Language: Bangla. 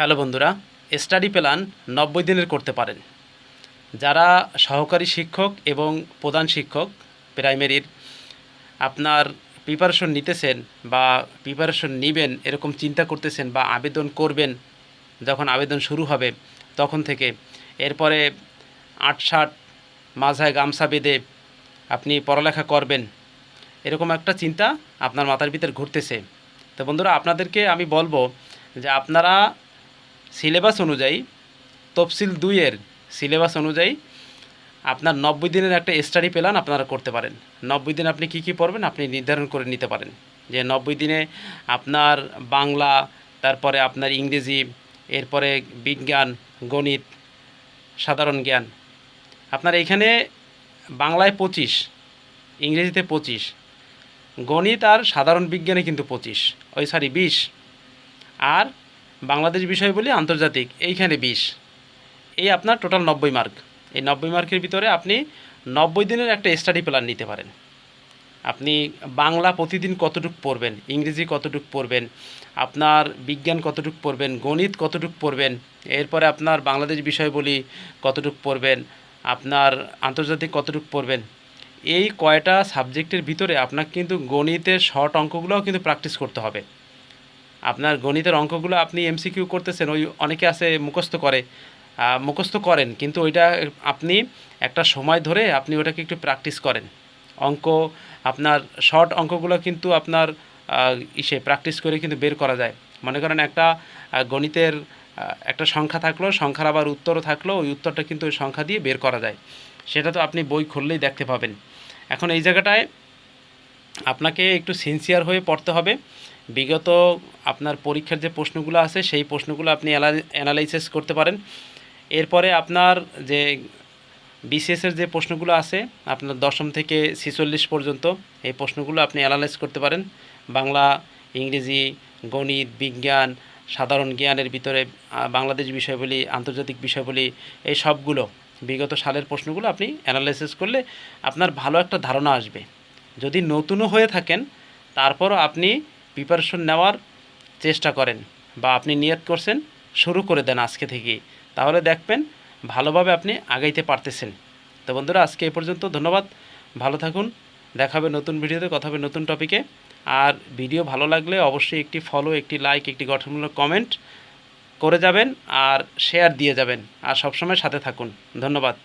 হ্যালো বন্ধুরা, স্টাডি প্ল্যান 90 দিনের করতে পারেন। যারা সহকারী শিক্ষক এবং প্রধান শিক্ষক প্রাইমারির আপনার প্রিপারেশন নিতেছেন বা প্রিপারেশন নেবেন এরকম চিন্তা করতেছেন বা আবেদন করবেন, যখন আবেদন শুরু হবে তখন থেকে এরপরে ৮-৬০ মাথায় গামছা বেঁধে আপনি পড়ালেখা করবেন, এরকম একটা চিন্তা আপনার মাথার ভিতর ঘুরতেছে। তো বন্ধুরা, আপনাদেরকে আমি বলবো যে আপনারা সিলেবাস অনুযায়ী তফসিল ২-এর সিলেবাস অনুযায়ী আপনার ৯০ দিনের একটা স্টাডি প্ল্যান আপনারা করতে পারেন। ৯০ দিন আপনি কী কী পড়বেন আপনি নির্ধারণ করে নিতে পারেন যে ৯০ দিনে আপনার বাংলা, তারপরে আপনার ইংরেজি, এরপরে বিজ্ঞান, গণিত, সাধারণ জ্ঞান। আপনার এইখানে বাংলায় ২৫, ইংরেজিতে ২৫, গণিত আর সাধারণ বিজ্ঞানে কিন্তু ২০, আর বাংলাদেশ বিষয় বলি আন্তর্জাতিক এইখানে ২০। এই আপনার টোটাল ৯০ মার্ক। এই ৯০ মার্কের ভিতরে আপনি ৯০ দিনের একটা স্টাডি প্ল্যান নিতে পারেন। আপনি বাংলা প্রতিদিন কতটুকু পড়বেন, ইংরেজি কতটুকু পড়বেন, আপনার বিজ্ঞান কতটুকু পড়বেন, গণিত কতটুকু পড়বেন, এরপরে আপনার বাংলাদেশ বিষয় বলি কতটুকু পড়বেন, আপনার আন্তর্জাতিক কতটুকু পড়বেন। এই কয়টা সাবজেক্টের ভিতরে আপনাকে কিন্তু গণিতের শর্ট অঙ্কগুলোও কিন্তু প্র্যাকটিস করতে হবে। আপনার গণিতের অঙ্কগুলো আপনি এমসিকিউ করতেছেন, ওই অনেকে আছে মুখস্থ করেন, কিন্তু ওইটা আপনি একটা সময় ধরে আপনি ওটাকে একটু প্র্যাকটিস করেন। অঙ্ক আপনার শর্ট অঙ্কগুলো কিন্তু আপনার প্র্যাকটিস করে কিন্তু বের করা যায়। মনে করেন একটা গণিতের একটা সংখ্যা থাকলো, সংখ্যার আবার উত্তরও থাকলো, ওই উত্তরটা কিন্তু ওই সংখ্যা দিয়ে বের করা যায়। সেটা তো আপনি বই খুললেই দেখতে পাবেন। এখন এই জায়গাটায় আপনাকে একটু সিনসিয়ার হয়ে পড়তে হবে। বিগত আপনার পরীক্ষার যে প্রশ্নগুলো আছে সেই প্রশ্নগুলো আপনি অ্যানালাইসিস করতে পারেন। এরপরে আপনার যে বিসিএসের যে প্রশ্নগুলো আছে আপনার ১০ম থেকে ৪৬ পর্যন্ত, এই প্রশ্নগুলো আপনি অ্যানালাইজ করতে পারেন। বাংলা, ইংরেজি, গণিত, বিজ্ঞান, সাধারণ জ্ঞানের ভিতরে বাংলাদেশ বিষয়বলি, আন্তর্জাতিক বিষয়বলি, এই সবগুলো বিগত সালের প্রশ্নগুলো আপনি অ্যানালাইসিস করলে আপনার ভালো একটা ধারণা আসবে। যদি নতুনও হয়ে থাকেন তারপরও আপনি প্রিপারেশন নেওয়ার চেষ্টা করেন বা আপনি নিয়ত করছেন, শুরু করে দেন আজকে থেকেই, তাহলে দেখবেন ভালোভাবে আপনি আগাইতে পারতেছেন। তো বন্ধুরা, আজকে এ পর্যন্ত। ধন্যবাদ, ভালো থাকুন। দেখা হবে নতুন ভিডিওতে, কথা হবে নতুন টপিকে। আর ভিডিও ভালো লাগলে অবশ্যই একটি ফলো, একটি লাইক, একটি গঠনমূলক কমেন্ট করে যাবেন আর শেয়ার দিয়ে যাবেন। আর সবসময় সাথে থাকুন। ধন্যবাদ।